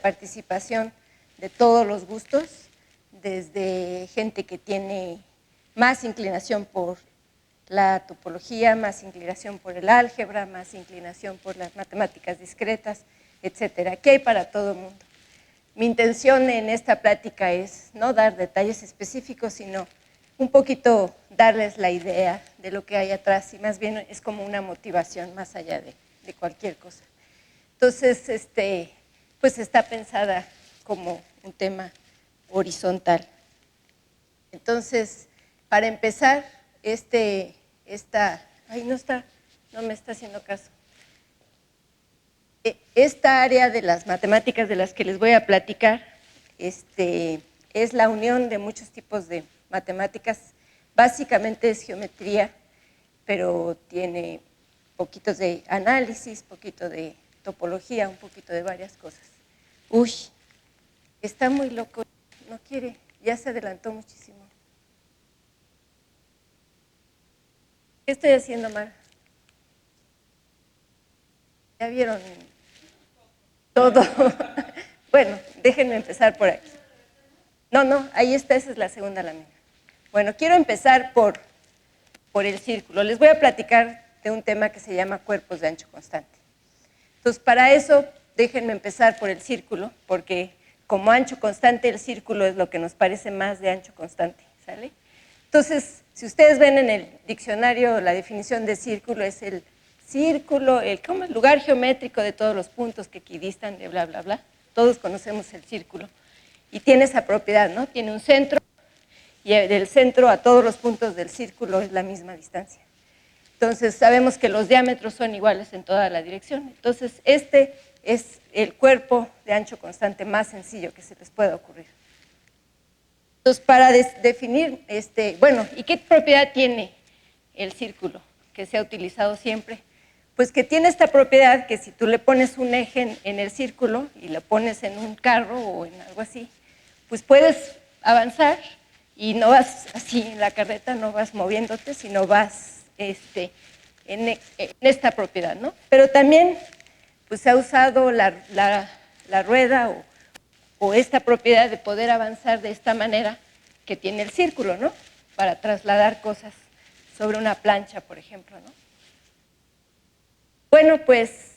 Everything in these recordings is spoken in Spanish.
participación de todos los gustos, desde gente que tiene más inclinación por la topología, más inclinación por el álgebra, más inclinación por las matemáticas discretas, etcétera. ¿Qué hay para todo el mundo? Mi intención en esta plática es no dar detalles específicos, sino un poquito darles la idea de lo que hay atrás, y más bien es como una motivación más allá de cualquier cosa. Entonces, pues está pensada como un tema horizontal. Entonces, para empezar, no me está haciendo caso. Esta área de las matemáticas de las que les voy a platicar es la unión de muchos tipos de matemáticas. Básicamente es geometría, pero tiene poquitos de análisis, poquito de topología, un poquito de varias cosas. Uy, está muy loco, no quiere, ya se adelantó muchísimo. ¿Qué estoy haciendo mal? ¿Ya vieron todo? Bueno, déjenme empezar por aquí. No, ahí está, esa es la segunda lámina. Bueno, quiero empezar por el círculo. Les voy a platicar de un tema que se llama cuerpos de ancho constante. Entonces, para eso, déjenme empezar por el círculo, porque como ancho constante, el círculo es lo que nos parece más de ancho constante, ¿sale? Entonces, si ustedes ven en el diccionario, la definición de círculo es el círculo, el lugar geométrico de todos los puntos que equidistan de bla, bla, bla. Todos conocemos el círculo. Y tiene esa propiedad, ¿no? Tiene un centro, y del centro a todos los puntos del círculo es la misma distancia. Entonces, sabemos que los diámetros son iguales en toda la dirección. Entonces, este es el cuerpo de ancho constante más sencillo que se les pueda ocurrir. Entonces, para definir, bueno, ¿y qué propiedad tiene el círculo que se ha utilizado siempre? Pues que tiene esta propiedad que si tú le pones un eje en el círculo y lo pones en un carro o en algo así, pues puedes avanzar y no vas así en la carreta, no vas moviéndote, sino vas en esta propiedad, ¿no? Pero también pues se ha usado la rueda o esta propiedad de poder avanzar de esta manera que tiene el círculo, ¿no? Para trasladar cosas sobre una plancha, por ejemplo, ¿no? Bueno, pues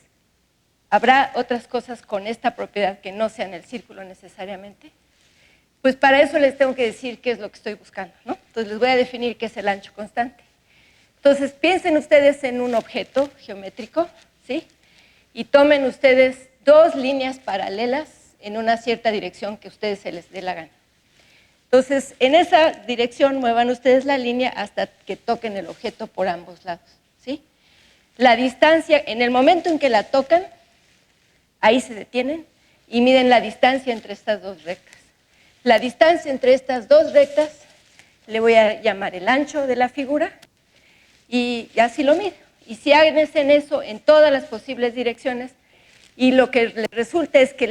habrá otras cosas con esta propiedad que no sean el círculo necesariamente. Pues para eso les tengo que decir qué es lo que estoy buscando, ¿no? Entonces les voy a definir qué es el ancho constante. Entonces piensen ustedes en un objeto geométrico, ¿sí? Y tomen ustedes dos líneas paralelas en una cierta dirección que a ustedes se les dé la gana. Entonces, en esa dirección muevan ustedes la línea hasta que toquen el objeto por ambos lados, ¿sí? La distancia, en el momento en que la tocan, ahí se detienen y miden la distancia entre estas dos rectas. La distancia entre estas dos rectas le voy a llamar el ancho de la figura y así lo mido. Y si hacen eso en todas las posibles direcciones y lo que les resulta es que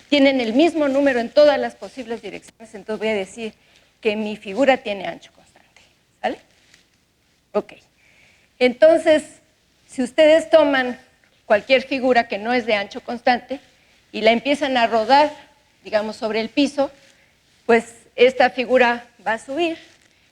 tienen el mismo número en todas las posibles direcciones, entonces voy a decir que mi figura tiene ancho constante, ¿sale? Ok. Entonces, si ustedes toman cualquier figura que no es de ancho constante y la empiezan a rodar, digamos, sobre el piso, pues esta figura va a subir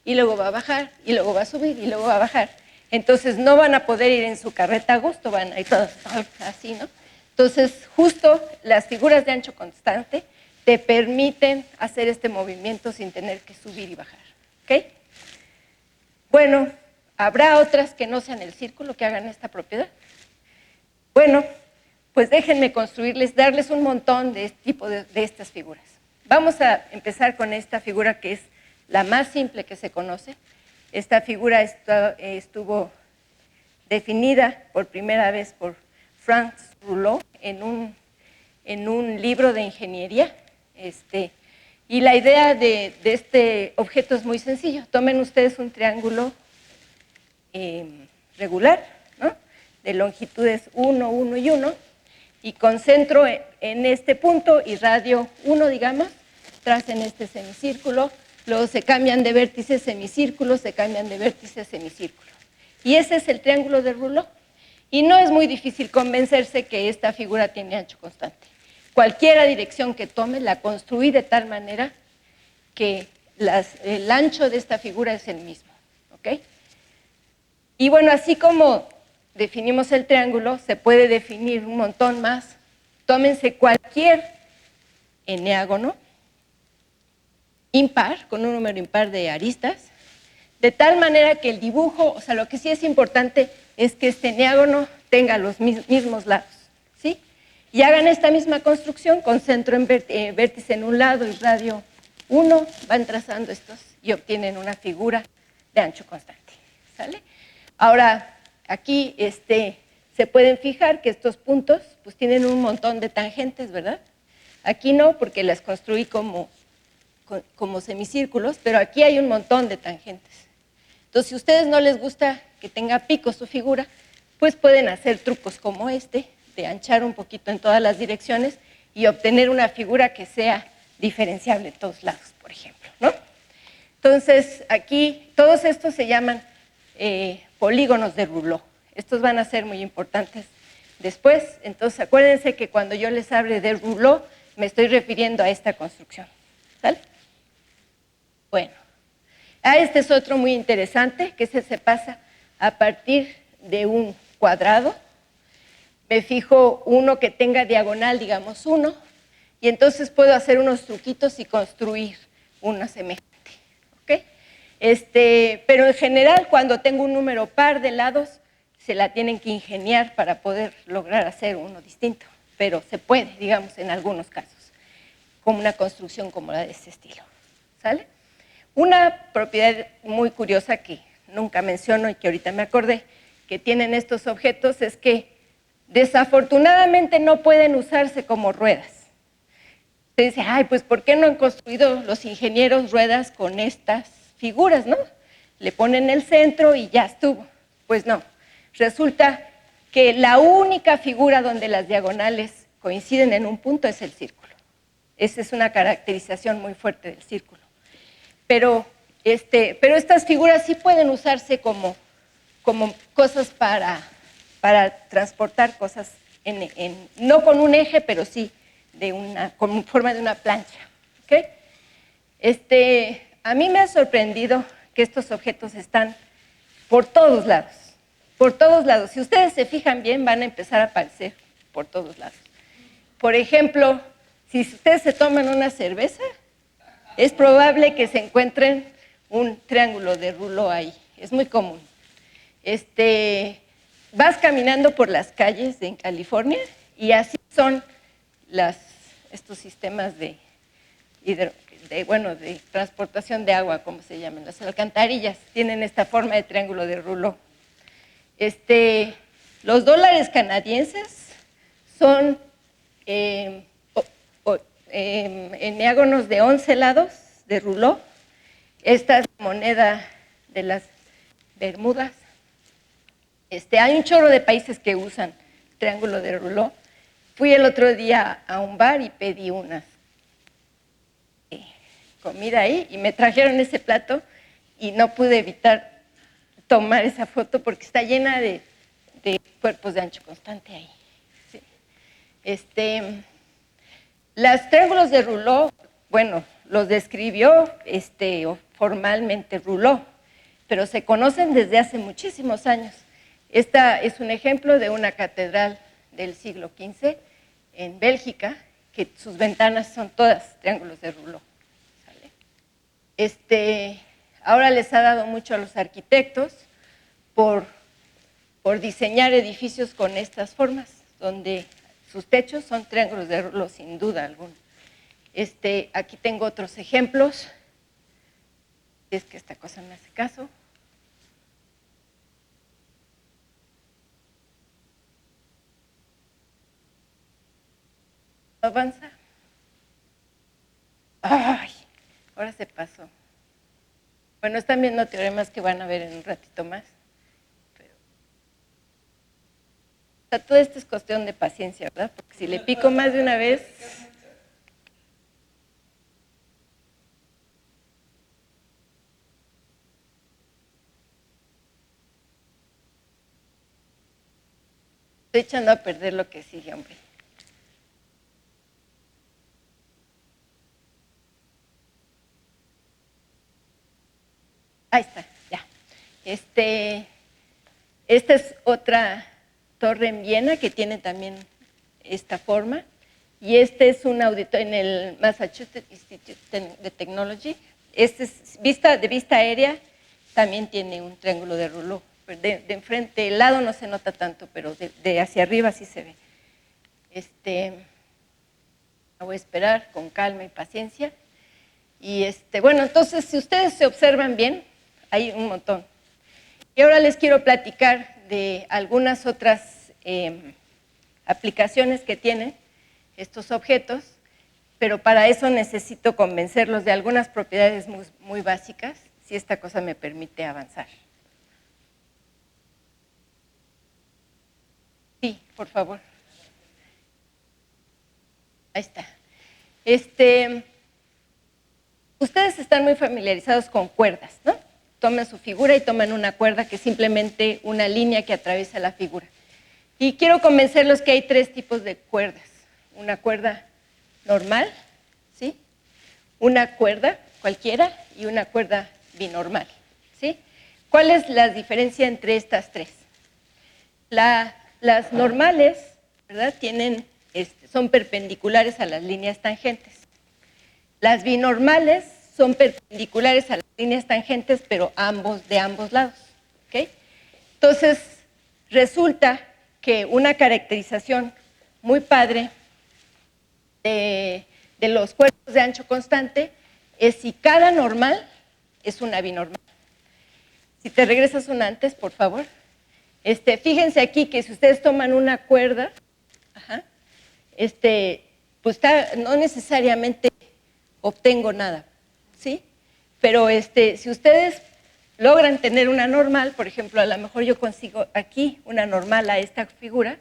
y luego va a bajar y luego va a subir y luego va a bajar. Entonces no van a poder ir en su carreta a gusto, van a ir todos así, ¿no? Entonces justo las figuras de ancho constante te permiten hacer este movimiento sin tener que subir y bajar, ¿ok? Bueno, ¿habrá otras que no sean el círculo que hagan esta propiedad? Bueno, pues déjenme darles un montón de este tipo de estas figuras. Vamos a empezar con esta figura que es la más simple que se conoce. Esta figura estuvo definida por primera vez por Franz Rouleau en un libro de ingeniería. Y la idea de este objeto es muy sencillo. Tomen ustedes un triángulo regular, ¿no? De longitudes 1, 1 y 1, y concentro en este punto y radio 1, digamos, tracen este semicírculo, luego se cambian de vértices semicírculos, se cambian de vértices semicírculo. Y ese es el triángulo de Rouleau. Y no es muy difícil convencerse que esta figura tiene ancho constante. cualquier dirección que tome, la construí de tal manera que el ancho de esta figura es el mismo, ¿ok? Y bueno, así como definimos el triángulo, se puede definir un montón más. Tómense cualquier eneágono impar, con un número impar de aristas, de tal manera que el dibujo, o sea, lo que sí es importante es que este eneágono tenga los mismos lados, ¿sí? Y hagan esta misma construcción con centro en vértice en un lado y radio 1, van trazando estos y obtienen una figura de ancho constante, ¿sale? Ahora, aquí se pueden fijar que estos puntos pues tienen un montón de tangentes, ¿verdad? Aquí no, porque las construí como semicírculos, pero aquí hay un montón de tangentes. Entonces, si a ustedes no les gusta que tenga picos su figura, pues pueden hacer trucos como este, de anchar un poquito en todas las direcciones y obtener una figura que sea diferenciable en todos lados, por ejemplo, ¿no? Entonces, aquí, todos estos se llaman polígonos de Rouleau. Estos van a ser muy importantes después. Entonces, acuérdense que cuando yo les hable de Rouleau, me estoy refiriendo a esta construcción, ¿sale? Bueno, este es otro muy interesante, que se pasa a partir de un cuadrado. Me fijo uno que tenga diagonal, digamos 1, y entonces puedo hacer unos truquitos y construir una semejante, ¿ok? Pero en general, cuando tengo un número par de lados, se la tienen que ingeniar para poder lograr hacer uno distinto, pero se puede, digamos, en algunos casos, como una construcción como la de este estilo, ¿sale? Una propiedad muy curiosa que nunca menciono y que ahorita me acordé que tienen estos objetos es que desafortunadamente no pueden usarse como ruedas. Se dice, ay, pues ¿por qué no han construido los ingenieros ruedas con estas figuras, no? Le ponen el centro y ya estuvo. Pues no, resulta que la única figura donde las diagonales coinciden en un punto es el círculo. Esa es una caracterización muy fuerte del círculo. Pero estas figuras sí pueden usarse como cosas para transportar cosas, no con un eje, pero sí con forma de una plancha, ¿okay? A mí me ha sorprendido que estos objetos están por todos lados, por todos lados. Si ustedes se fijan bien, van a empezar a aparecer por todos lados. Por ejemplo, si ustedes se toman una cerveza, es probable que se encuentren un triángulo de Rouleau ahí, es muy común. Vas caminando por las calles en California y así son estos sistemas de transportación de agua, como se llaman, las alcantarillas, tienen esta forma de triángulo de Rouleau. Los dólares canadienses son eneágonos de 11 lados de Rouleau. Esta es la moneda de las Bermudas. Hay un chorro de países que usan triángulo de Rouleau. Fui el otro día a un bar y pedí una comida ahí y me trajeron ese plato y no pude evitar tomar esa foto porque está llena de cuerpos de ancho constante ahí. Sí. Los triángulos de Rouleau, bueno, los describió formalmente Rouleau, pero se conocen desde hace muchísimos años. Esta es un ejemplo de una catedral del siglo XV en Bélgica, que sus ventanas son todas triángulos de Rouleau. Ahora les ha dado mucho a los arquitectos por diseñar edificios con estas formas, donde sus techos son triángulos de Rouleau, sin duda alguna. Aquí tengo otros ejemplos. Es que esta cosa me hace caso. Avanza. Ay, ahora se pasó. Bueno, están viendo teoremas que van a ver en un ratito más. O sea, todo esto es cuestión de paciencia, ¿verdad? Porque si le pico más de una vez... Estoy echando a perder lo que sigue, hombre. Ahí está, ya. Esta es otra torre en Viena que tiene también esta forma. Y este es un auditorio en el Massachusetts Institute de Technology. Este es de vista aérea, también tiene un triángulo de Rouleau. De enfrente, del lado no se nota tanto, pero de hacia arriba sí se ve. Voy a esperar con calma y paciencia. Y bueno, entonces, si ustedes se observan bien, hay un montón. Y ahora les quiero platicar de algunas otras aplicaciones que tienen estos objetos, pero para eso necesito convencerlos de algunas propiedades muy básicas, si esta cosa me permite avanzar. Sí, por favor. Ahí está. Ustedes están muy familiarizados con cuerdas, ¿no? Toman su figura y toman una cuerda que es simplemente una línea que atraviesa la figura. Y quiero convencerlos que hay tres tipos de cuerdas. Una cuerda normal, ¿sí? Una cuerda cualquiera y una cuerda binormal, ¿sí? ¿Cuál es la diferencia entre estas tres? Las normales, ¿verdad? Son perpendiculares a las líneas tangentes. Las binormales son perpendiculares a las líneas tangentes, pero de ambos lados, ¿ok? Entonces, resulta que una caracterización muy padre de los cuerpos de ancho constante es si cada normal es una binormal. Si te regresas una antes, por favor. Fíjense aquí que si ustedes toman una cuerda, pues no necesariamente obtengo nada, ¿sí? Pero si ustedes logran tener una normal, por ejemplo, a lo mejor yo consigo aquí una normal a esta figura,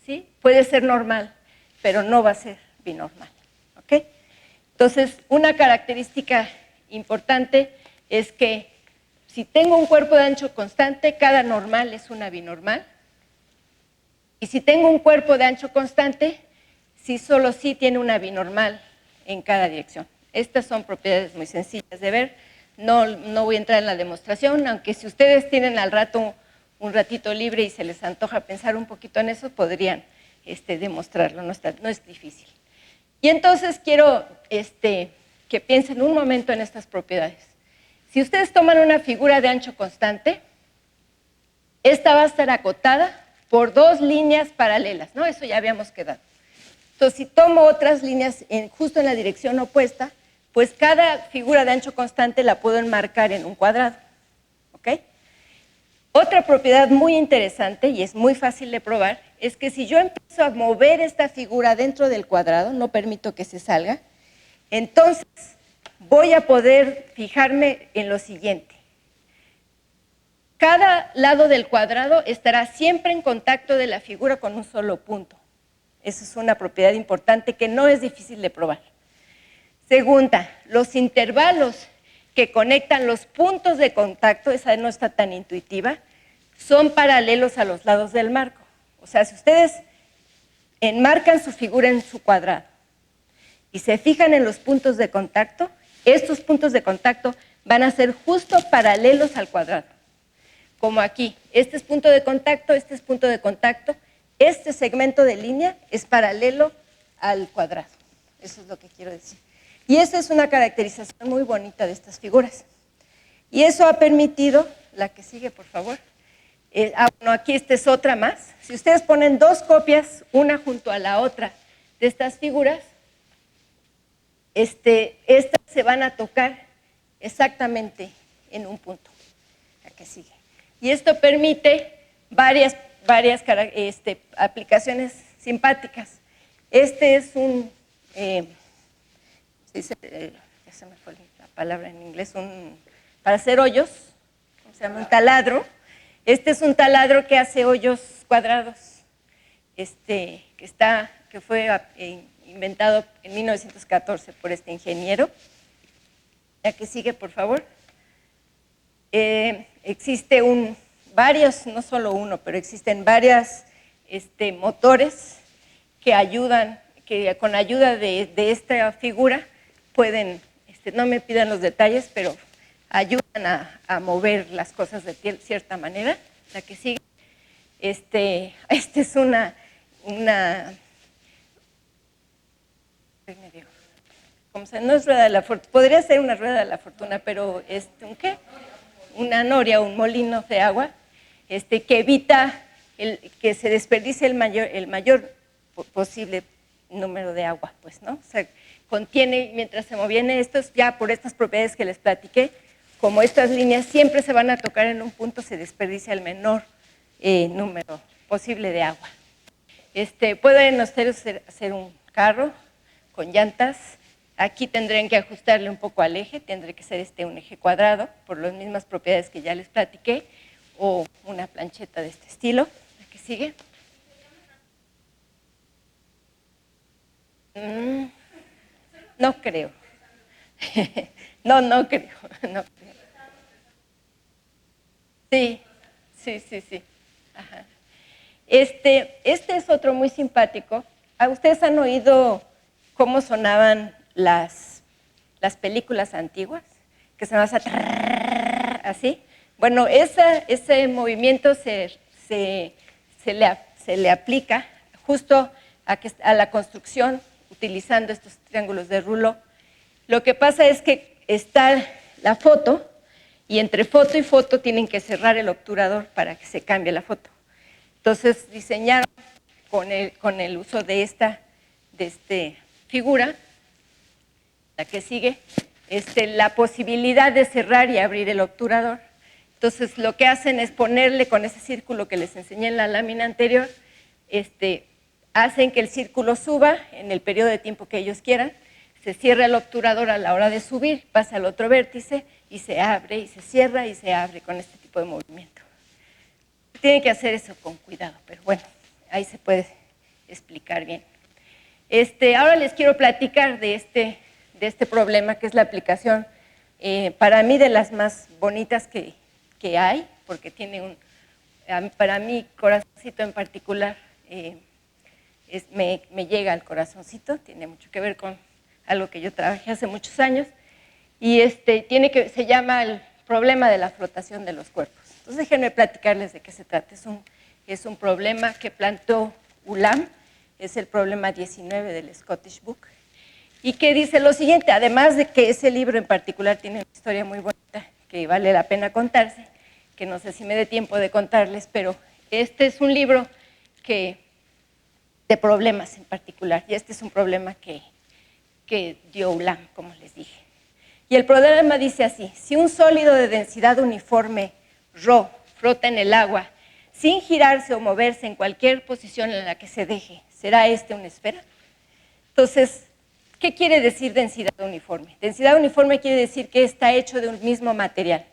¿sí? Puede ser normal, pero no va a ser binormal, ¿ok? Entonces, una característica importante es que si tengo un cuerpo de ancho constante, cada normal es una binormal. Y si tengo un cuerpo de ancho constante, solo sí tiene una binormal en cada dirección. Estas son propiedades muy sencillas de ver. No voy a entrar en la demostración, aunque si ustedes tienen al rato un ratito libre y se les antoja pensar un poquito en eso, podrían demostrarlo, no es difícil. Y entonces quiero que piensen un momento en estas propiedades. Si ustedes toman una figura de ancho constante, esta va a estar acotada por dos líneas paralelas, ¿no? Eso ya habíamos quedado. Entonces, si tomo otras líneas justo en la dirección opuesta, pues cada figura de ancho constante la puedo enmarcar en un cuadrado, ¿ok? Otra propiedad muy interesante, y es muy fácil de probar, es que si yo empiezo a mover esta figura dentro del cuadrado, no permito que se salga, entonces voy a poder fijarme en lo siguiente. Cada lado del cuadrado estará siempre en contacto de la figura con un solo punto. Esa es una propiedad importante que no es difícil de probar. Segunda, los intervalos que conectan los puntos de contacto, esa no está tan intuitiva, son paralelos a los lados del marco. O sea, si ustedes enmarcan su figura en su cuadrado y se fijan en los puntos de contacto, estos puntos de contacto van a ser justo paralelos al cuadrado. Como aquí, este es punto de contacto, este es punto de contacto, este segmento de línea es paralelo al cuadrado. Eso es lo que quiero decir. Y esa es una caracterización muy bonita de estas figuras. Y eso ha permitido, la que sigue, por favor. Bueno, aquí esta es otra más. Si ustedes ponen dos copias, una junto a la otra, de estas figuras, estas se van a tocar exactamente en un punto. La que sigue. Y esto permite varias aplicaciones simpáticas. Este es ya se me fue la palabra en inglés, para hacer hoyos, se llama un taladro. Este es un taladro que hace hoyos cuadrados, que fue inventado en 1914 por este ingeniero. La que sigue, por favor. Existe varios, no solo uno, pero existen varios motores que ayudan, que con ayuda de esta figura pueden, no me pidan los detalles, pero ayudan a mover las cosas de cierta manera. La que sigue. Este es una como se, no es rueda de la fortuna, podría ser una rueda de la fortuna, pero ¿un qué? Una noria, un molino de agua, que evita que se desperdicie el mayor posible número de agua, pues, ¿no? O sea, contiene, mientras se movían estos, ya por estas propiedades que les platiqué, como estas líneas siempre se van a tocar en un punto, se desperdicia el menor número posible de agua. Pueden ustedes hacer un carro con llantas. Aquí tendrían que ajustarle un poco al eje, tendría que ser un eje cuadrado, por las mismas propiedades que ya les platiqué, o una plancheta de este estilo. La que sigue. No creo. No creo. No creo. Sí. Ajá. Este es otro muy simpático. ¿Ustedes han oído cómo sonaban las películas antiguas? Que se hacen así. Bueno, ese movimiento se le aplica justo a la construcción utilizando estos triángulos de Rouleau. Lo que pasa es que está la foto y entre foto y foto tienen que cerrar el obturador para que se cambie la foto. Entonces diseñaron con el uso de esta figura, la que sigue, la posibilidad de cerrar y abrir el obturador. Entonces lo que hacen es ponerle con ese círculo que les enseñé en la lámina anterior, hacen que el círculo suba en el periodo de tiempo que ellos quieran, se cierra el obturador a la hora de subir, pasa al otro vértice y se abre y se cierra y se abre con este tipo de movimiento. Tienen que hacer eso con cuidado, pero bueno, ahí se puede explicar bien. Ahora les quiero platicar de este problema, que es la aplicación, para mí de las más bonitas que hay, porque tiene para mí, corazoncito en particular, me llega al corazoncito, tiene mucho que ver con algo que yo trabajé hace muchos años, y se llama el problema de la flotación de los cuerpos. Entonces déjenme platicarles de qué se trata. Es un problema que planteó Ulam, es el problema 19 del Scottish Book, y que dice lo siguiente, además de que ese libro en particular tiene una historia muy bonita que vale la pena contarse, que no sé si me dé tiempo de contarles, pero este es un libro de problemas en particular, y este es un problema que dio Ulam, como les dije. Y el problema dice así: si un sólido de densidad uniforme, Rho, flota en el agua, sin girarse o moverse en cualquier posición en la que se deje, ¿será una esfera? Entonces, ¿qué quiere decir densidad uniforme? Densidad uniforme quiere decir que está hecho de un mismo material.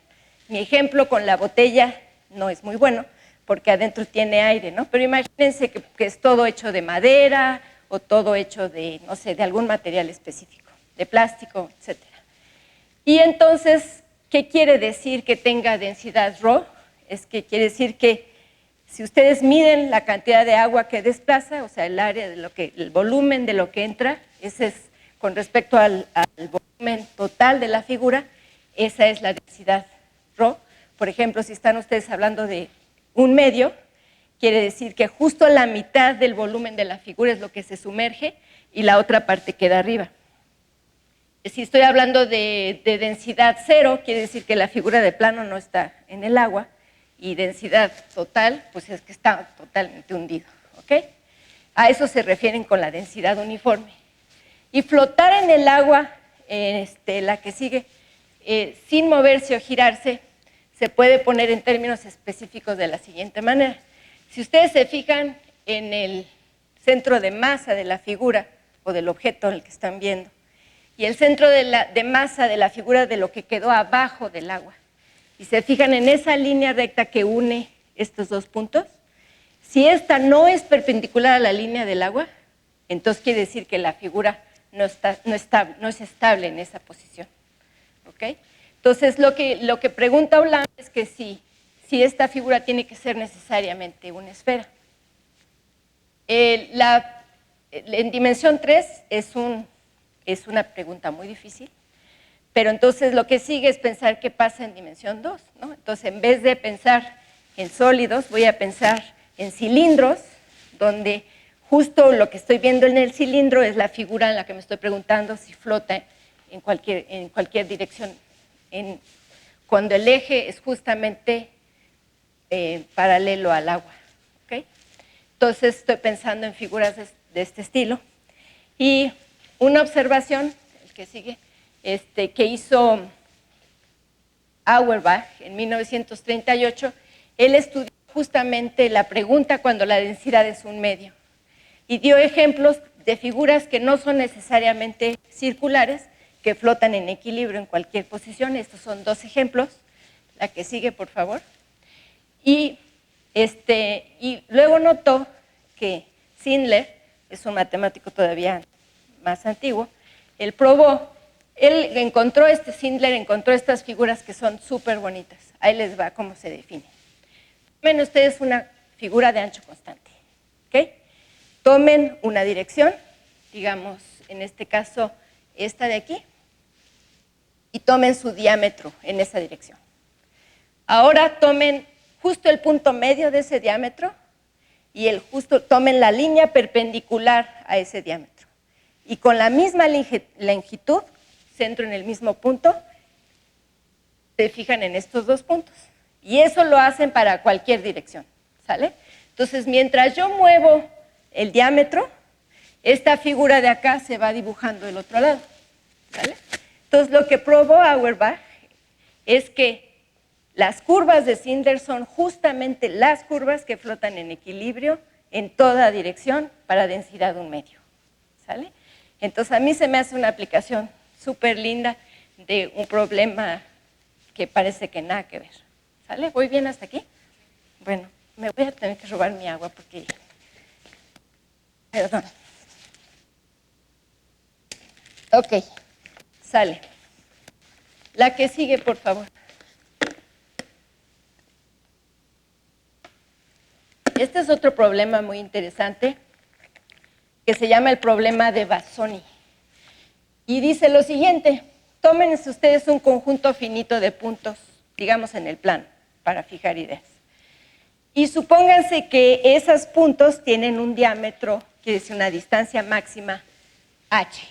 Mi ejemplo con la botella no es muy bueno, porque adentro tiene aire, ¿no? Pero imagínense que es todo hecho de madera o todo hecho de, no sé, de algún material específico, de plástico, etc. Y entonces, ¿qué quiere decir que tenga densidad Rho? Es que quiere decir que si ustedes miden la cantidad de agua que desplaza, o sea, el área el volumen de lo que entra, ese es con respecto al volumen total de la figura, esa es la densidad Rho. Por ejemplo, si están ustedes hablando de 1 medio, quiere decir que justo la mitad del volumen de la figura es lo que se sumerge y la otra parte queda arriba. Si estoy hablando de densidad 0, quiere decir que la figura de plano no está en el agua, y densidad total, pues es que está totalmente hundido, ¿ok? A eso se refieren con la densidad uniforme. Y flotar en el agua, la que sigue, sin moverse o girarse, se puede poner en términos específicos de la siguiente manera. Si ustedes se fijan en el centro de masa de la figura o del objeto en el que están viendo, y el centro de masa de la figura de lo que quedó abajo del agua, y se fijan en esa línea recta que une estos dos puntos, si esta no es perpendicular a la línea del agua, entonces quiere decir que la figura no es estable en esa posición, ¿ok? Entonces lo que pregunta Ulam es que si esta figura tiene que ser necesariamente una esfera. En dimensión 3 es una pregunta muy difícil, Pero entonces lo que sigue es pensar qué pasa en dimensión 2, ¿no? Entonces, en vez de pensar en sólidos, voy a pensar en cilindros, donde justo lo que estoy viendo en el cilindro es la figura en la que me estoy preguntando si flota en cualquier dirección, cuando el eje es justamente paralelo al agua. ¿Okay? Entonces, estoy pensando en figuras de este estilo. Y una observación, el que sigue, que hizo Auerbach en 1938, él estudió justamente la pregunta cuando la densidad es un medio y dio ejemplos de figuras que no son necesariamente circulares, que flotan en equilibrio en cualquier posición. Estos son dos ejemplos. La que sigue, por favor. Y luego notó que Schindler, es un matemático todavía más antiguo, él encontró Schindler encontró estas figuras que son súper bonitas. Ahí les va cómo se define. Tomen ustedes una figura de ancho constante. ¿Okay? Tomen una dirección, digamos, en este caso, esta de aquí, y tomen su diámetro en esa dirección. Ahora tomen justo el punto medio de ese diámetro y tomen la línea perpendicular a ese diámetro. Y con la misma longitud, centro en el mismo punto, se fijan en estos dos puntos. Y eso lo hacen para cualquier dirección, ¿sale? Entonces, mientras yo muevo el diámetro, esta figura de acá se va dibujando del otro lado, ¿sale? Entonces, lo que probó Auerbach es que las curvas de Schindler son justamente las curvas que flotan en equilibrio en toda dirección para densidad un medio, ¿sale? Entonces, a mí se me hace una aplicación súper linda de un problema que parece que nada que ver, ¿sale? ¿Voy bien hasta aquí? Bueno, me voy a tener que robar mi agua porque... Perdón. Ok, sale. La que sigue, por favor. Este es otro problema muy interesante que se llama el problema de Bassoni. Y dice lo siguiente: tomen ustedes un conjunto finito de puntos, digamos en el plano, para fijar ideas. Y supónganse que esos puntos tienen un diámetro, quiere decir una distancia máxima, h.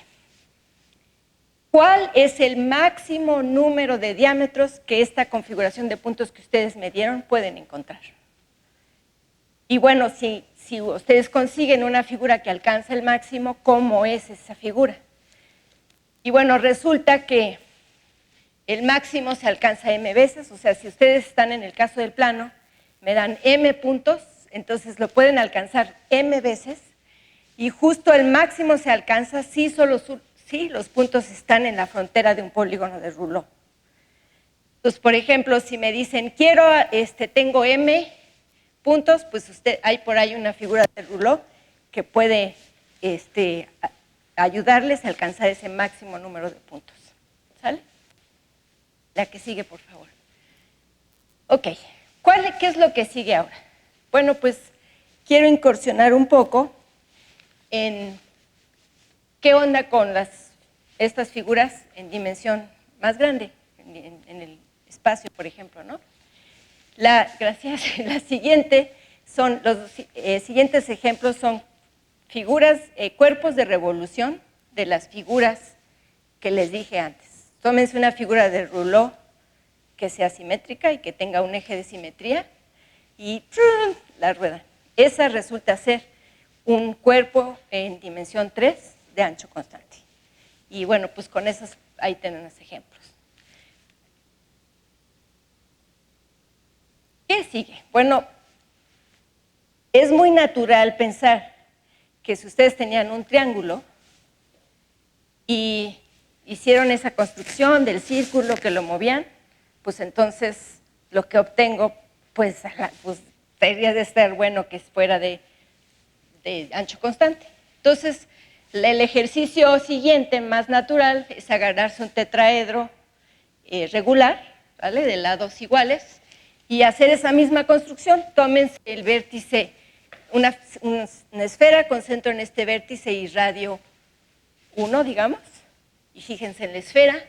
¿Cuál es el máximo número de diámetros que esta configuración de puntos que ustedes medieron pueden encontrar? Y bueno, si ustedes consiguen una figura que alcanza el máximo, ¿cómo es esa figura? Y bueno, resulta que el máximo se alcanza m veces, o sea, si ustedes están en el caso del plano, me dan m puntos, entonces lo pueden alcanzar m veces, y justo el máximo se alcanza si los puntos están en la frontera de un polígono de Rouleau. Entonces, por ejemplo, si me dicen, tengo m puntos, pues hay por ahí una figura de Rouleau que puede ayudarles a alcanzar ese máximo número de puntos. ¿Sale? La que sigue, por favor. Ok, ¿qué es lo que sigue ahora? Bueno, pues quiero incursionar un poco en qué onda con estas figuras en dimensión más grande, en el espacio, por ejemplo, ¿no? Gracias. Los siguientes ejemplos son cuerpos de revolución de las figuras que les dije antes. Tómense una figura de Rouleau que sea simétrica y que tenga un eje de simetría y la rueda. Esa resulta ser un cuerpo en dimensión 3 de ancho constante. Y bueno, pues con esos ahí tenemos ejemplos. ¿Qué sigue? Bueno, es muy natural pensar que si ustedes tenían un triángulo y hicieron esa construcción del círculo que lo movían, pues entonces lo que obtengo, pues debería de estar bueno que fuera de ancho constante. Entonces, el ejercicio siguiente, más natural, es agarrarse un tetraedro regular, ¿vale? De lados iguales, y hacer esa misma construcción. Tómense el vértice, una esfera con centro en este vértice y radio 1, digamos, y fíjense en la esfera,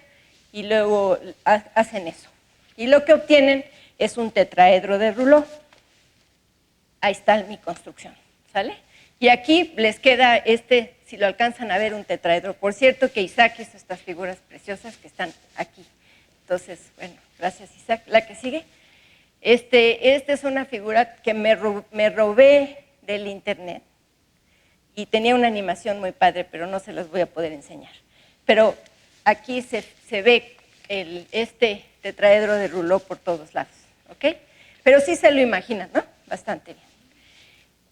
y luego hacen eso. Y lo que obtienen es un tetraedro de Rouleau. Ahí está mi construcción, ¿sale? Y aquí les queda si lo alcanzan a ver, un tetraedro. Por cierto, que Isaac hizo estas figuras preciosas que están aquí. Entonces, bueno, gracias Isaac. La que sigue. Esta es una figura que me robé del internet y tenía una animación muy padre, pero no se las voy a poder enseñar. Pero aquí se ve este tetraedro de Rouleau por todos lados, ¿ok? Pero sí se lo imaginan, ¿no? Bastante bien.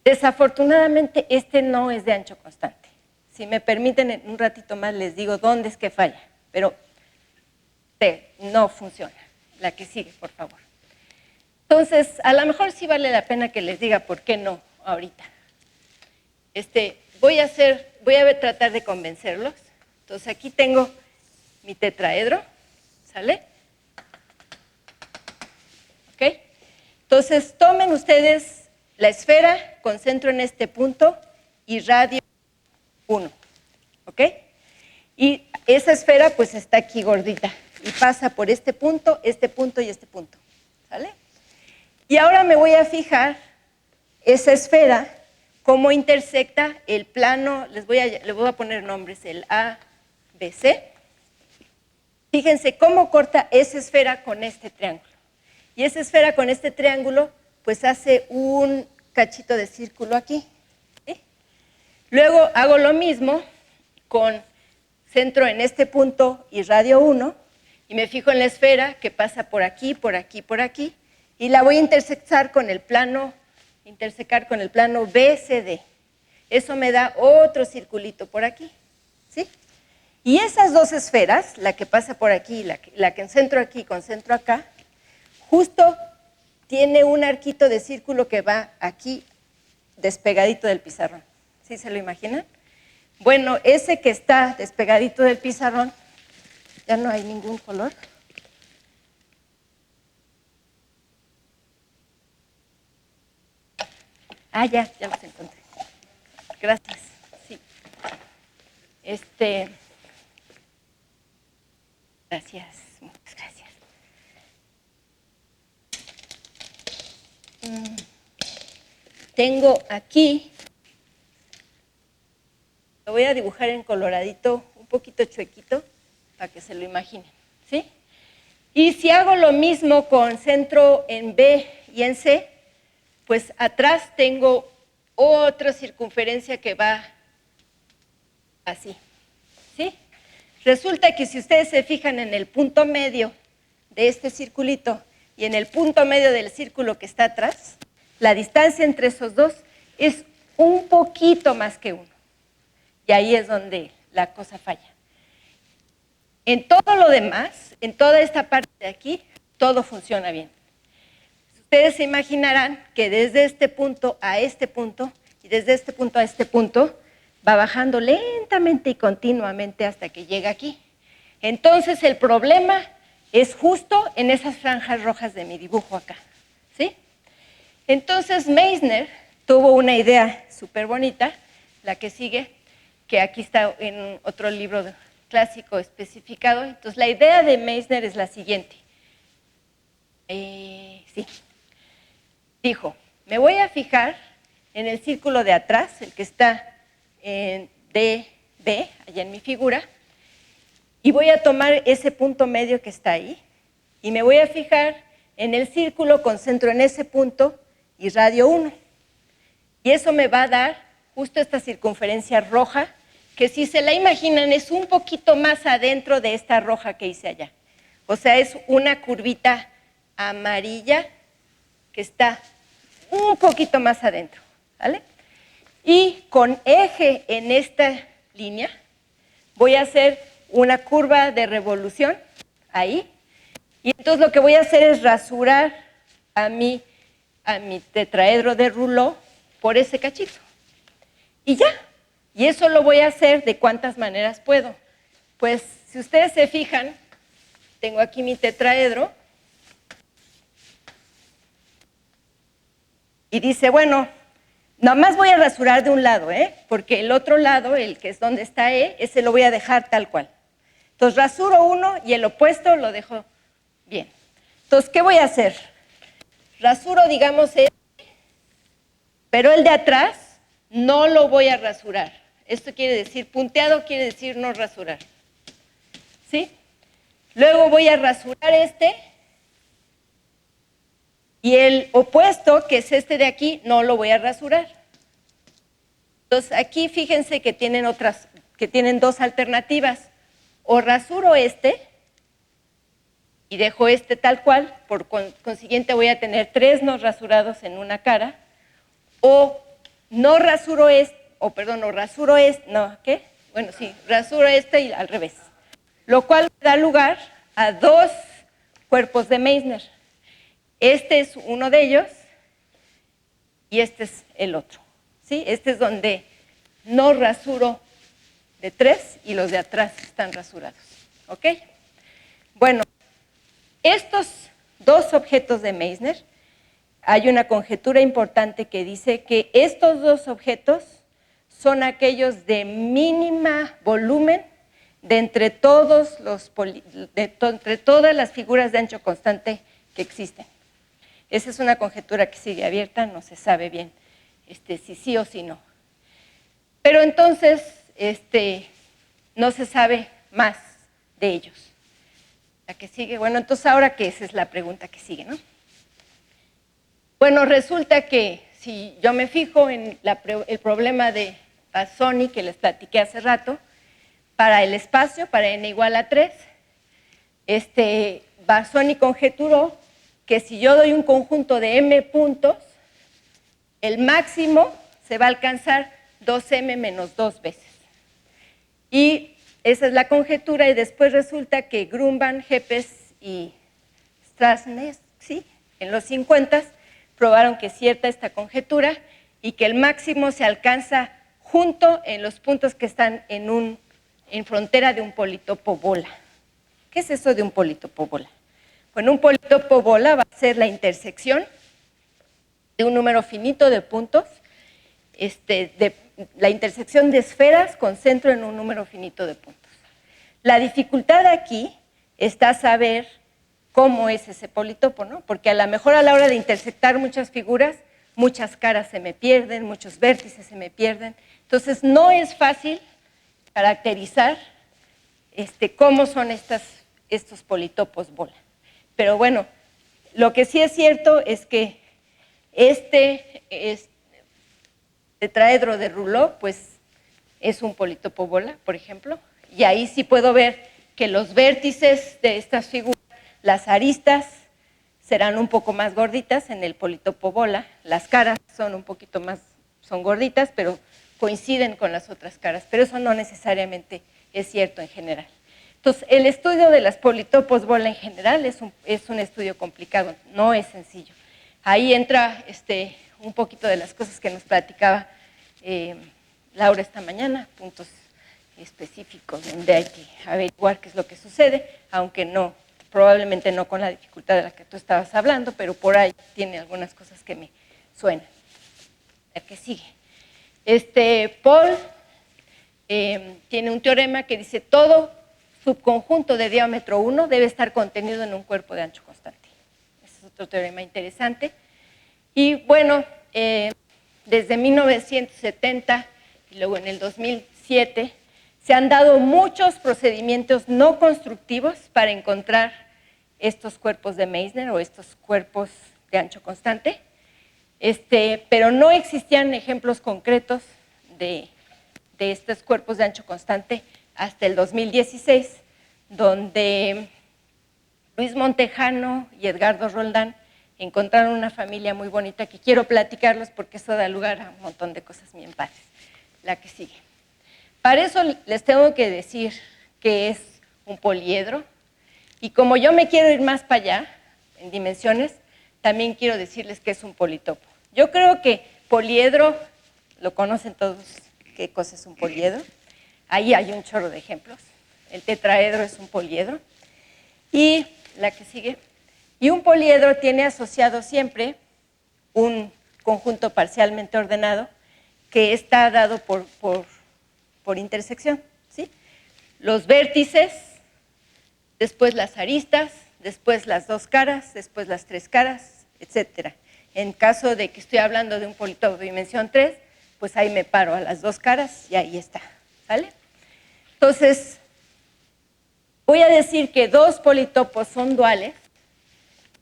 Desafortunadamente, no es de ancho constante. Si me permiten, en un ratito más les digo dónde es que falla, pero no funciona. La que sigue, por favor. Entonces, a lo mejor sí vale la pena que les diga por qué no ahorita. Voy a tratar de convencerlos. Entonces, aquí tengo mi tetraedro, ¿sale? ¿Ok? Entonces, tomen ustedes la esfera, concentro en este punto y radio 1, ¿ok? Y esa esfera pues está aquí gordita y pasa por este punto y este punto, ¿sale? Y ahora me voy a fijar esa esfera, cómo intersecta el plano, les voy a poner nombres, el A, B, C. Fíjense cómo corta esa esfera con este triángulo. Y esa esfera con este triángulo, pues hace un cachito de círculo aquí. ¿Sí? Luego hago lo mismo con centro en este punto y radio 1, y me fijo en la esfera que pasa por aquí, por aquí, por aquí, y la voy a intersecar con el plano BCD. Eso me da otro circulito por aquí, ¿sí? Y esas dos esferas, la que pasa por aquí y la que centro aquí con centro acá, justo tiene un arquito de círculo que va aquí despegadito del pizarrón. ¿Sí se lo imaginan? Bueno, ese que está despegadito del pizarrón, ya no hay ningún color. Ah, ya los encontré. Gracias. Sí. Gracias, muchas gracias. Tengo aquí, lo voy a dibujar en coloradito, un poquito chuequito, para que se lo imaginen, ¿sí? Y si hago lo mismo con centro en B y en C, pues atrás tengo otra circunferencia que va así, ¿sí? Resulta que si ustedes se fijan en el punto medio de este circulito y en el punto medio del círculo que está atrás, la distancia entre esos dos es un poquito más que 1. Y ahí es donde la cosa falla. En todo lo demás, en toda esta parte de aquí, todo funciona bien. Ustedes se imaginarán que desde este punto a este punto y desde este punto a este punto va bajando lentamente y continuamente hasta que llega aquí. Entonces el problema es justo en esas franjas rojas de mi dibujo acá, ¿sí? Entonces Meissner tuvo una idea súper bonita, la que sigue, que aquí está en otro libro clásico especificado. Entonces la idea de Meissner es la siguiente. Sí. Dijo, me voy a fijar en el círculo de atrás, el que está en DB, allá en mi figura, y voy a tomar ese punto medio que está ahí, y me voy a fijar en el círculo, concentro en ese punto y radio 1. Y eso me va a dar justo esta circunferencia roja, que si se la imaginan es un poquito más adentro de esta roja que hice allá. O sea, es una curvita amarilla que está un poquito más adentro, ¿vale? Y con eje en esta línea voy a hacer una curva de revolución ahí, y entonces lo que voy a hacer es rasurar a mi tetraedro de Rouleau por ese cachito. Y ya, y eso lo voy a hacer de cuántas maneras puedo. Pues si ustedes se fijan, tengo aquí mi tetraedro, y dice, bueno, nomás voy a rasurar de un lado, porque el otro lado, el que es donde está E, ese lo voy a dejar tal cual. Entonces rasuro uno y el opuesto lo dejo bien. Entonces, ¿qué voy a hacer? Rasuro, digamos, pero el de atrás no lo voy a rasurar. Esto quiere decir, punteado quiere decir no rasurar. ¿Sí? Luego voy a rasurar este y el opuesto, que es este de aquí, no lo voy a rasurar. Entonces, aquí fíjense que tienen dos alternativas. O rasuro este y dejo este tal cual, por consiguiente voy a tener 3 no rasurados en una cara, o no rasuro este, o rasuro este, no, ¿qué? Bueno, sí, rasuro este y al revés. Lo cual da lugar a 2 cuerpos de Meissner. Este es uno de ellos y este es el otro, ¿sí? Este es donde no rasuro de 3 y los de atrás están rasurados, ¿ok? Bueno, estos 2 objetos de Meissner, hay una conjetura importante que dice que estos 2 objetos son aquellos de mínima volumen de entre todas las figuras de ancho constante que existen. Esa es una conjetura que sigue abierta, no se sabe bien si sí o si no. Pero entonces no se sabe más de ellos. La que sigue, bueno, entonces ahora que esa es la pregunta que sigue, ¿no? Bueno, resulta que si yo me fijo en el problema de Bassoni que les platiqué hace rato, para el espacio, para n igual a 3, Bassoni conjeturó que si yo doy un conjunto de m puntos, el máximo se va a alcanzar 2m menos 2 veces. Y esa es la conjetura, y después resulta que Grumban, Heppes y Strassner, ¿sí?, en los 50 probaron que es cierta esta conjetura y que el máximo se alcanza junto en los puntos que están en frontera de un politopo bola. ¿Qué es eso de un politopo bola? Bueno, un politopo bola va a ser la intersección de un número finito de puntos, la intersección de esferas con centro en un número finito de puntos. La dificultad aquí está saber cómo es ese politopo, ¿no? Porque a lo mejor a la hora de intersectar muchas figuras, muchas caras se me pierden, muchos vértices se me pierden. Entonces, no es fácil caracterizar cómo son estos politopos bola. Pero bueno, lo que sí es cierto es que tetraedro de Rouleau, pues es un politopo bola, por ejemplo, y ahí sí puedo ver que los vértices de estas figuras, las aristas, serán un poco más gorditas en el politopo bola, las caras son un poquito más, son gorditas, pero coinciden con las otras caras, pero eso no necesariamente es cierto en general. Entonces, el estudio de las politopos bola en general es un estudio complicado, no es sencillo. Ahí entra un poquito de las cosas que nos platicaba Laura esta mañana, puntos específicos donde hay que averiguar qué es lo que sucede, aunque no, probablemente no con la dificultad de la que tú estabas hablando, pero por ahí tiene algunas cosas que me suenan. La que sigue. Paul tiene un teorema que dice todo subconjunto de diámetro 1 debe estar contenido en un cuerpo de ancho constante. Ese es otro teorema interesante. Y bueno, desde 1970 y luego en el 2007 se han dado muchos procedimientos no constructivos para encontrar estos cuerpos de Meissner o estos cuerpos de ancho constante, pero no existían ejemplos concretos de estos cuerpos de ancho constante hasta el 2016, donde Luis Montejano y Edgardo Roldán encontraron una familia muy bonita que quiero platicarlos porque eso da lugar a un montón de cosas bien padres. La que sigue. Para eso les tengo que decir que es un poliedro, y como yo me quiero ir más para allá, en dimensiones, también quiero decirles que es un politopo. Yo creo que poliedro, lo conocen todos, qué cosa es un poliedro. Ahí hay un chorro de ejemplos. El tetraedro es un poliedro. Y la que sigue. Y un poliedro tiene asociado siempre un conjunto parcialmente ordenado que está dado por intersección, ¿sí? Los vértices después las aristas, después las dos caras, después las tres caras, etc. En caso de que estoy hablando de un politopo de dimensión 3, pues ahí me paro a las dos caras y ahí está, ¿vale? Entonces, voy a decir que dos politopos son duales.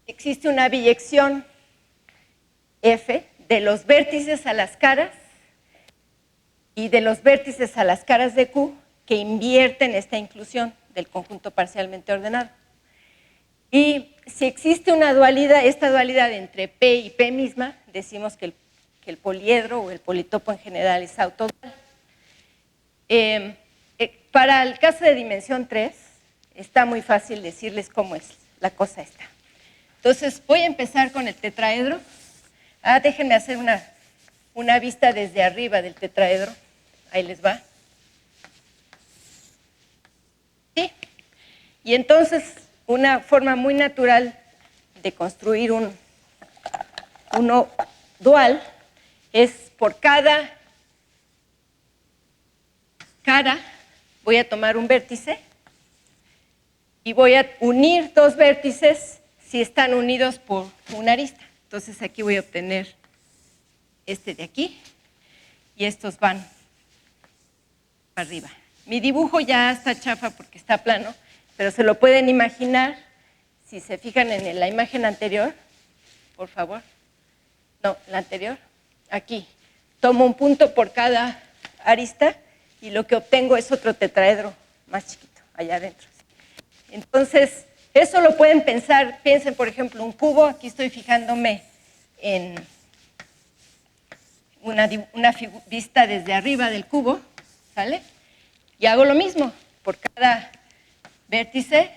Existe una biyección F de los vértices a las caras y de los vértices a las caras de Q que invierten esta inclusión del conjunto parcialmente ordenado. Y si existe una dualidad, esta dualidad entre P y P misma, decimos que el poliedro o el politopo en general es autodual. Para el caso de dimensión 3, está muy fácil decirles cómo es la cosa esta. Entonces, voy a empezar con el tetraedro. Déjenme hacer una vista desde arriba del tetraedro. Ahí les va. ¿Sí? Y entonces, una forma muy natural de construir uno dual es por cada cara voy a tomar un vértice y voy a unir dos vértices si están unidos por una arista. Entonces aquí voy a obtener este de aquí y estos van para arriba. Mi dibujo ya está chafa porque está plano, pero se lo pueden imaginar si se fijan en la imagen anterior, por favor. No, la anterior. Aquí. Tomo un punto por cada arista y lo que obtengo es otro tetraedro más chiquito, allá adentro. Entonces, eso lo pueden pensar, piensen por ejemplo un cubo, aquí estoy fijándome en una vista desde arriba del cubo, ¿sale? Y hago lo mismo, por cada vértice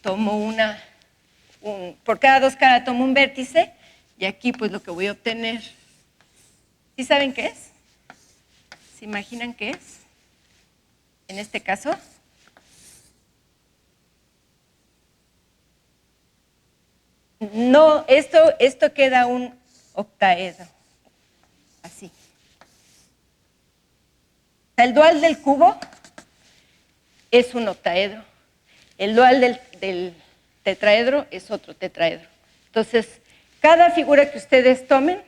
tomo por cada dos caras tomo un vértice y aquí pues lo que voy a obtener, ¿sí saben qué es? ¿Se imaginan qué es? En este caso, no, esto queda un octaedro, así. El dual del cubo es un octaedro, el dual del tetraedro es otro tetraedro. Entonces, cada figura que ustedes tomen,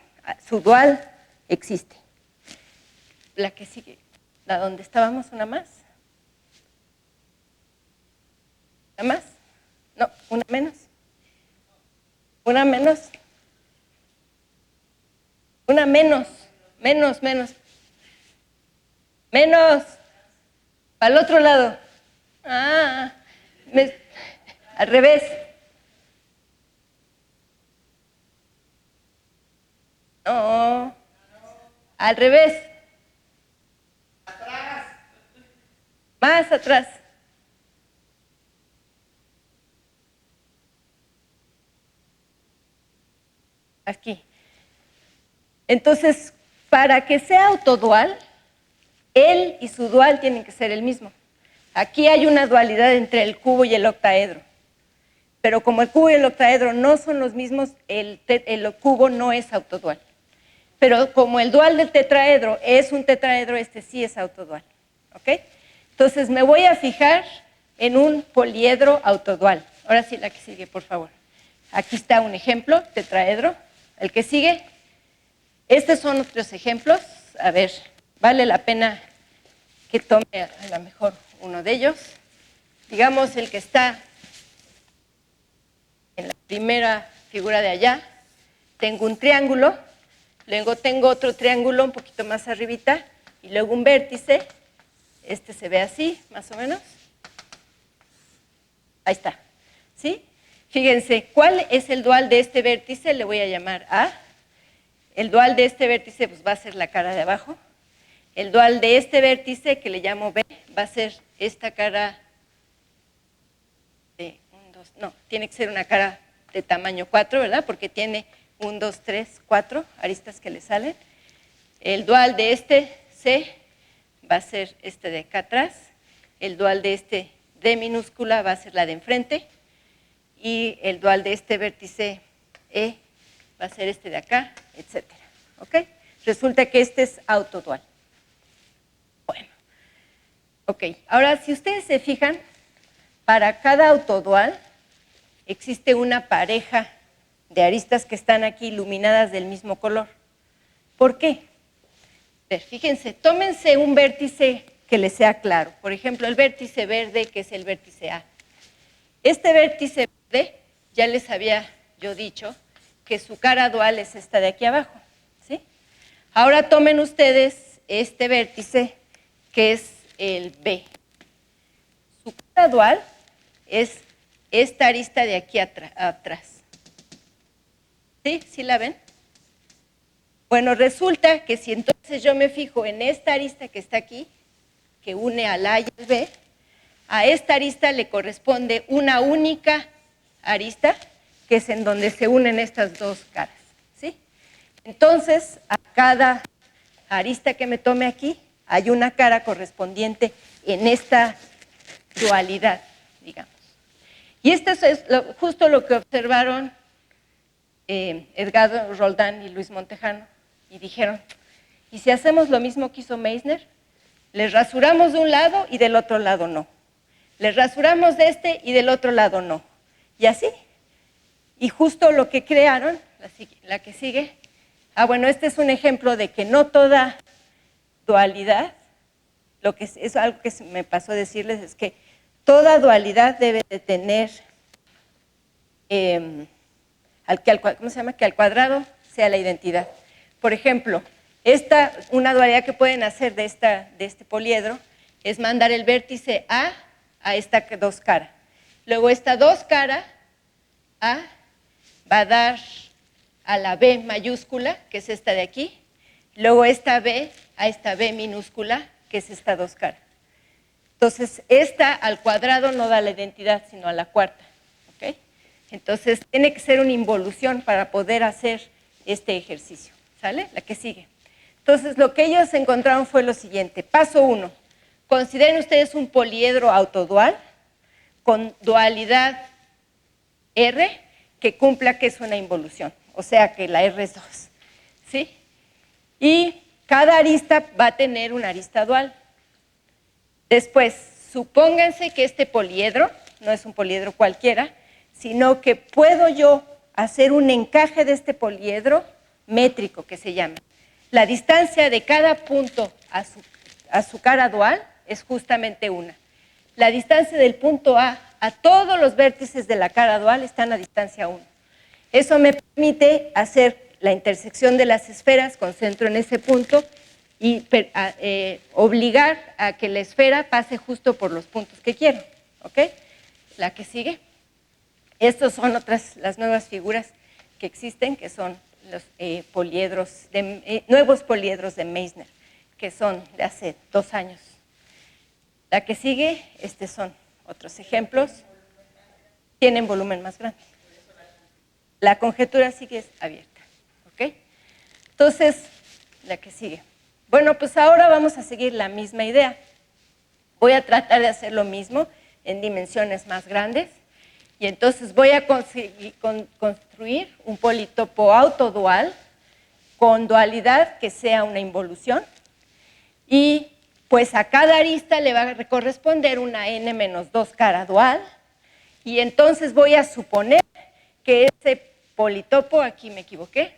su dual existe. La que sigue, la donde estábamos, una más. ¿Una más? No, una menos. Una menos. Una menos. Menos. Menos. Para el otro lado. Al revés. No. Al revés. Atrás. Más atrás. Aquí. Entonces, para que sea autodual, él y su dual tienen que ser el mismo. Aquí hay una dualidad entre el cubo y el octaedro. Pero como el cubo y el octaedro no son los mismos, el cubo no es autodual. Pero como el dual del tetraedro es un tetraedro, este sí es autodual. ¿Ok? Entonces me voy a fijar en un poliedro autodual. Ahora sí, la que sigue, por favor. Aquí está un ejemplo, tetraedro. El que sigue. Estos son otros ejemplos. A ver, vale la pena que tome a lo mejor uno de ellos. Digamos el que está en la primera figura de allá. Tengo un triángulo, luego tengo otro triángulo un poquito más arribita y luego un vértice. Este se ve así, más o menos. Ahí está. ¿Sí? Fíjense, ¿cuál es el dual de este vértice? Le voy a llamar A. El dual de este vértice pues, va a ser la cara de abajo. El dual de este vértice, que le llamo B, va a ser esta cara de 1, 2, no, tiene que ser una cara de tamaño 4, ¿verdad? Porque tiene 1, 2, 3, 4 aristas que le salen. El dual de este C va a ser este de acá atrás. El dual de este D minúscula va a ser la de enfrente. Y el dual de este vértice E va a ser este de acá, etc. ¿Ok? Resulta que este es autodual. Bueno, ok. Ahora, si ustedes se fijan, para cada autodual existe una pareja de aristas que están aquí iluminadas del mismo color. ¿Por qué? Fíjense, tómense un vértice que les sea claro. Por ejemplo, el vértice verde, que es el vértice A. Este vértice verde, ya les había yo dicho que su cara dual es esta de aquí abajo, ¿sí? Ahora tomen ustedes este vértice, que es el B. Su cara dual es esta arista de aquí atrás. ¿Sí? ¿Sí la ven? Bueno, resulta que si entonces yo me fijo en esta arista que está aquí, que une al A y al B, a esta arista le corresponde una única arista, que es en donde se unen estas dos caras, ¿sí? Entonces, a cada arista que me tome aquí, hay una cara correspondiente en esta dualidad, digamos. Y esto es justo lo que observaron Edgardo Roldán y Luis Montejano, y dijeron, ¿y si hacemos lo mismo que hizo Meissner? Les rasuramos de un lado y del otro lado no. Les rasuramos de este y del otro lado no. Y así. Y justo lo que crearon, la que sigue, bueno, este es un ejemplo de que no toda dualidad, lo que es algo que me pasó decirles, es que toda dualidad debe de tener, ¿cómo se llama? Que al cuadrado sea la identidad. Por ejemplo, una dualidad que pueden hacer de este poliedro es mandar el vértice A a esta dos cara. Luego esta dos cara A va a dar a la B mayúscula, que es esta de aquí. Luego esta B a esta B minúscula, que es esta dos cara. Entonces, esta al cuadrado no da la identidad, sino a la cuarta. ¿Okay? Entonces, tiene que ser una involución para poder hacer este ejercicio. ¿Sale? La que sigue. Entonces, lo que ellos encontraron fue lo siguiente. Paso 1. Consideren ustedes un poliedro autodual con dualidad R que cumpla que es una involución. O sea, que la R es 2. ¿Sí? Y cada arista va a tener una arista dual. Después, supónganse que este poliedro no es un poliedro cualquiera, sino que puedo yo hacer un encaje de este poliedro métrico, que se llama. La distancia de cada punto a su cara dual es justamente una. La distancia del punto A a todos los vértices de la cara dual están a distancia 1. Eso me permite hacer la intersección de las esferas con centro en ese punto y obligar a que la esfera pase justo por los puntos que quiero. ¿Ok? La que sigue. Estas son las nuevas figuras que existen, que son los nuevos poliedros de Meissner, que son de hace 2 años. La que sigue, son otros ejemplos. Tienen volumen más grande. La conjetura sigue abierta. ¿Ok? Entonces, la que sigue. Bueno, pues ahora vamos a seguir la misma idea. Voy a tratar de hacer lo mismo en dimensiones más grandes. Y entonces voy a construir un politopo autodual con dualidad que sea una involución. Y pues a cada arista le va a corresponder una n-2 cara dual. Y entonces voy a suponer que ese politopo, aquí me equivoqué,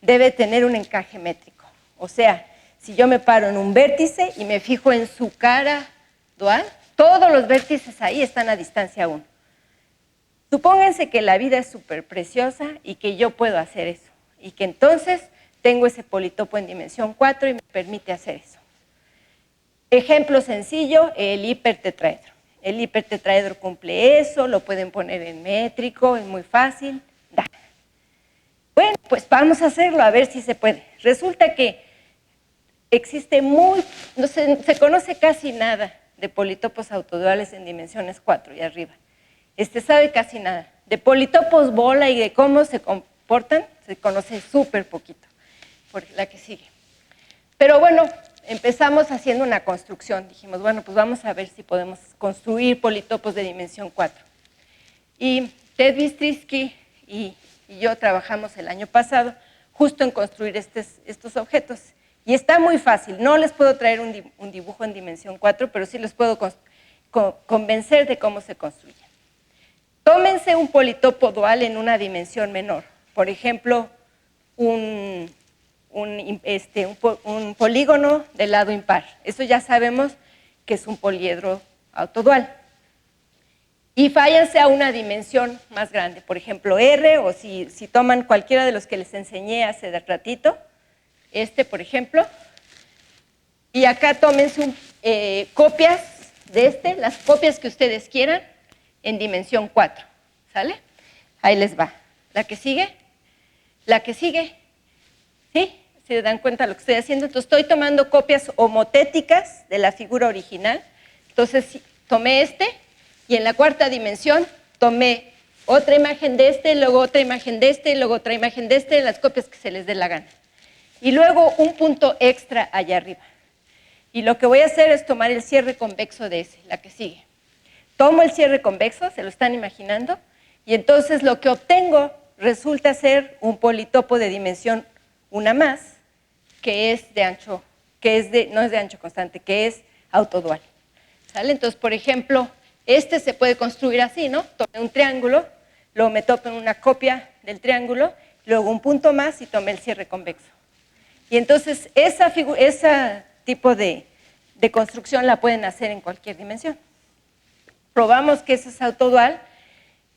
debe tener un encaje métrico. O sea, si yo me paro en un vértice y me fijo en su cara dual, todos los vértices ahí están a distancia 1. Supónganse que la vida es súper preciosa y que yo puedo hacer eso. Y que entonces tengo ese politopo en dimensión 4 y me permite hacer eso. Ejemplo sencillo, el hipertetraedro. El hipertetraedro cumple eso, lo pueden poner en métrico, es muy fácil. Bueno, pues vamos a hacerlo, a ver si se puede. Resulta que existe no se conoce casi nada de politopos autoduales en dimensiones 4 y arriba. Sabe casi nada. De politopos bola y de cómo se comportan, se conoce súper poquito, por la que sigue. Pero bueno, empezamos haciendo una construcción. Dijimos, bueno, pues vamos a ver si podemos construir politopos de dimensión 4. Y Ted Bystrisky y yo trabajamos el año pasado justo en construir estos objetos. Y está muy fácil. No les puedo traer un dibujo en dimensión 4, pero sí les puedo convencer de cómo se construye. Tómense un politopo dual en una dimensión menor. Por ejemplo, un polígono del lado impar. Eso ya sabemos que es un poliedro autodual. Y váyanse a una dimensión más grande, por ejemplo, R, o si toman cualquiera de los que les enseñé hace ratito, por ejemplo, y acá tómense copias de las copias que ustedes quieran, en dimensión 4, ¿sale? Ahí les va. ¿La que sigue? ¿La que sigue? ¿Sí? ¿Se dan cuenta de lo que estoy haciendo? Entonces, estoy tomando copias homotéticas de la figura original. Entonces, tomé y en la cuarta dimensión tomé otra imagen de luego otra imagen de y luego otra imagen de las copias que se les dé la gana. Y luego un punto extra allá arriba. Y lo que voy a hacer es tomar el cierre convexo de la que sigue. Tomo el cierre convexo, ¿se lo están imaginando? Y entonces lo que obtengo resulta ser un politopo de dimensión una más, que es de ancho, no es de ancho constante, que es autodual. ¿Sale? Entonces, por ejemplo, se puede construir así, ¿no? Tomé un triángulo, luego me topo en una copia del triángulo, luego un punto más y tomé el cierre convexo. Y entonces, ese tipo de construcción la pueden hacer en cualquier dimensión. Probamos que eso es autodual,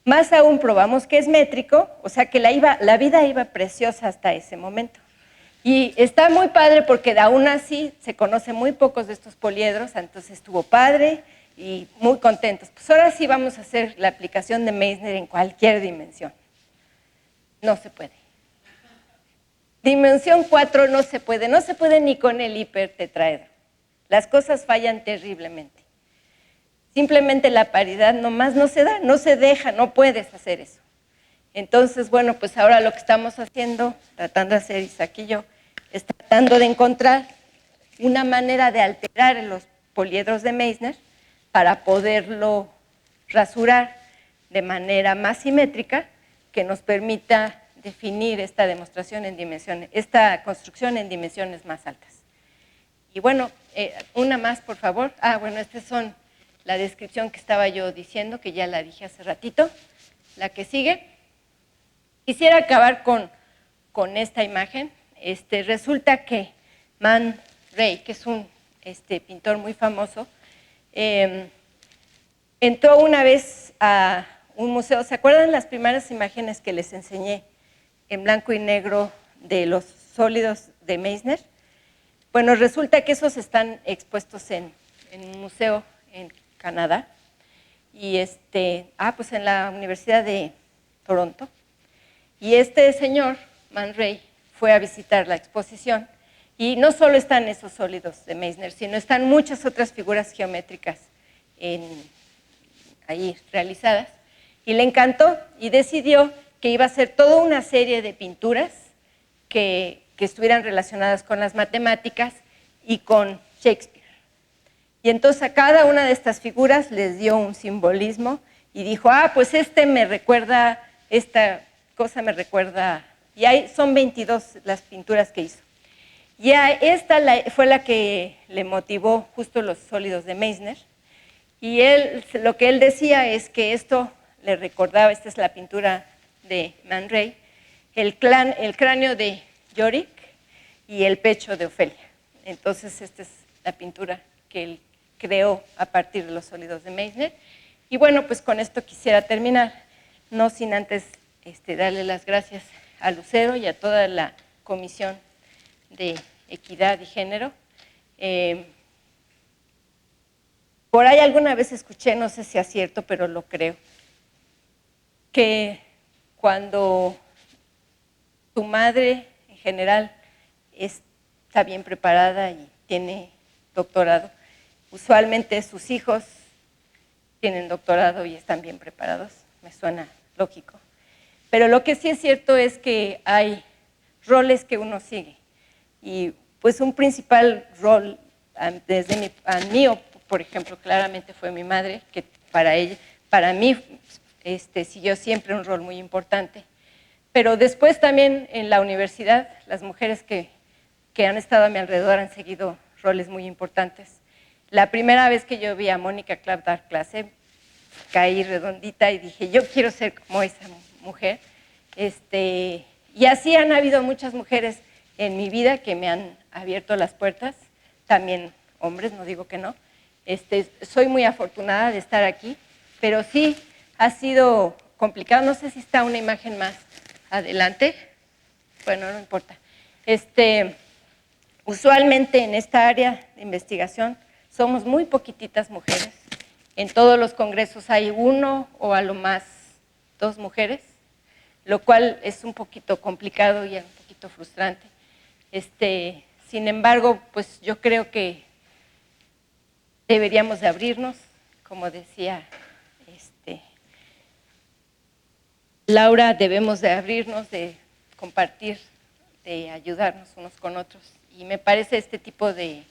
más aún probamos que es métrico, o sea que la vida iba preciosa hasta ese momento. Y está muy padre porque aún así se conocen muy pocos de estos poliedros, entonces estuvo padre y muy contentos. Pues ahora sí vamos a hacer la aplicación de Meissner en cualquier dimensión. No se puede. Dimensión 4 no se puede ni con el hipertetraedro. Las cosas fallan terriblemente. Simplemente la paridad nomás no se da, no se deja, no puedes hacer eso. Entonces, bueno, pues ahora lo que estamos haciendo, tratando de hacer Isaac y yo, es tratando de encontrar una manera de alterar los poliedros de Meissner para poderlo rasurar de manera más simétrica que nos permita definir esta demostración en dimensiones, esta construcción en dimensiones más altas. Y bueno, una más, por favor. Bueno, estas son la descripción que estaba yo diciendo, que ya la dije hace ratito. La que sigue. Quisiera acabar con esta imagen. Resulta que Man Ray, que es un pintor muy famoso, entró una vez a un museo. ¿Se acuerdan las primeras imágenes que les enseñé en blanco y negro de los sólidos de Meissner? Bueno, resulta que esos están expuestos en un museo en Canadá y pues en la Universidad de Toronto. Y este señor, Man Ray, fue a visitar la exposición y no solo están esos sólidos de Meissner, sino están muchas otras figuras geométricas ahí realizadas. Y le encantó y decidió que iba a hacer toda una serie de pinturas que estuvieran relacionadas con las matemáticas y con Shakespeare. Y entonces a cada una de estas figuras les dio un simbolismo y dijo, pues me recuerda, esta cosa me recuerda, y son 22 las pinturas que hizo. Y esta fue la que le motivó justo los sólidos de Meissner, y lo que él decía es que esto le recordaba, esta es la pintura de Man Ray, el cráneo de Yorick y el pecho de Ofelia. Entonces esta es la pintura que él creó a partir de los sólidos de Meissner. Y bueno, pues con esto quisiera terminar, no sin antes darle las gracias a Lucero y a toda la Comisión de Equidad y Género. Por ahí alguna vez escuché, no sé si es cierto, pero lo creo, que cuando tu madre en general está bien preparada y tiene doctorado, usualmente sus hijos tienen doctorado y están bien preparados, me suena lógico. Pero lo que sí es cierto es que hay roles que uno sigue. Y pues un principal rol, desde mío, por ejemplo, claramente fue mi madre, que para mí siguió siempre un rol muy importante. Pero después también en la universidad, las mujeres que han estado a mi alrededor han seguido roles muy importantes. La primera vez que yo vi a Mónica Clapp dar clase, caí redondita y dije, yo quiero ser como esa mujer. Y así han habido muchas mujeres en mi vida que me han abierto las puertas, también hombres, no digo que no. Soy muy afortunada de estar aquí, pero sí ha sido complicado. No sé si está una imagen más adelante. Bueno, no importa. Usualmente en esta área de investigación somos muy poquititas mujeres. En todos los congresos hay uno o a lo más 2 mujeres, lo cual es un poquito complicado y un poquito frustrante. Sin embargo, pues yo creo que deberíamos de abrirnos, como decía Laura, debemos de abrirnos, de compartir, de ayudarnos unos con otros. Y me parece este tipo de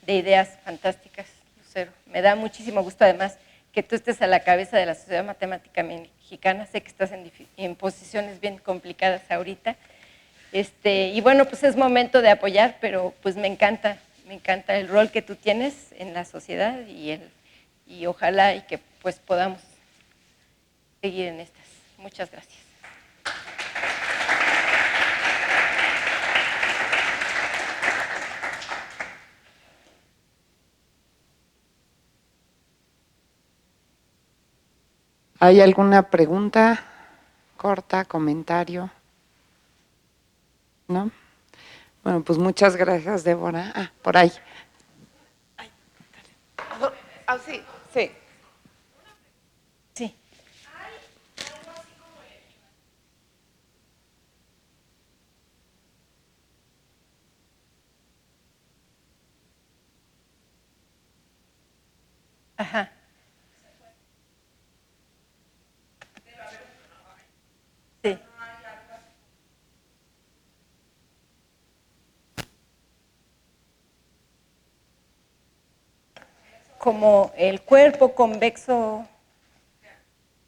ideas fantásticas, Lucero. Me da muchísimo gusto además que tú estés a la cabeza de la Sociedad Matemática Mexicana. Sé que estás en posiciones bien complicadas ahorita. Y bueno, pues es momento de apoyar, pero pues me encanta el rol que tú tienes en la sociedad y ojalá y que pues podamos seguir en estas. Muchas gracias. ¿Hay alguna pregunta corta, comentario? ¿No? Bueno, pues muchas gracias, Débora. Ah, por ahí. Sí, sí. Sí. Ajá. Sí. Como el cuerpo convexo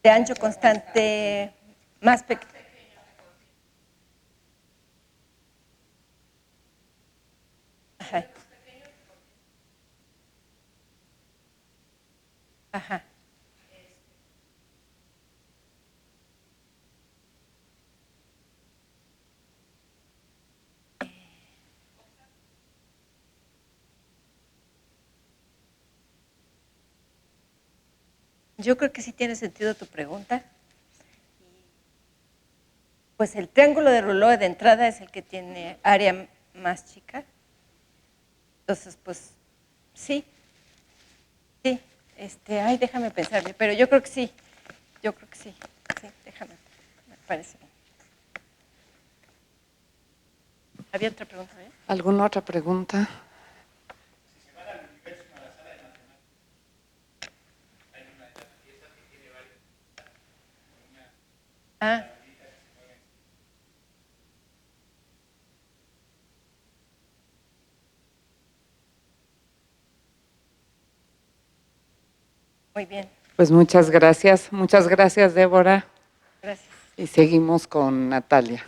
de ancho constante más pequeño. Ajá. Ajá. Yo creo que sí tiene sentido tu pregunta. Pues el triángulo de Rouleau de entrada es el que tiene área más chica. Entonces, pues sí, sí. Ay, déjame pensar, pero yo creo que sí. Yo creo que sí. Sí, déjame. Me parece. ¿Había otra pregunta? ¿Alguna otra pregunta? Ah. Muy bien. Pues muchas gracias, Débora. Gracias. Y seguimos con Natalia.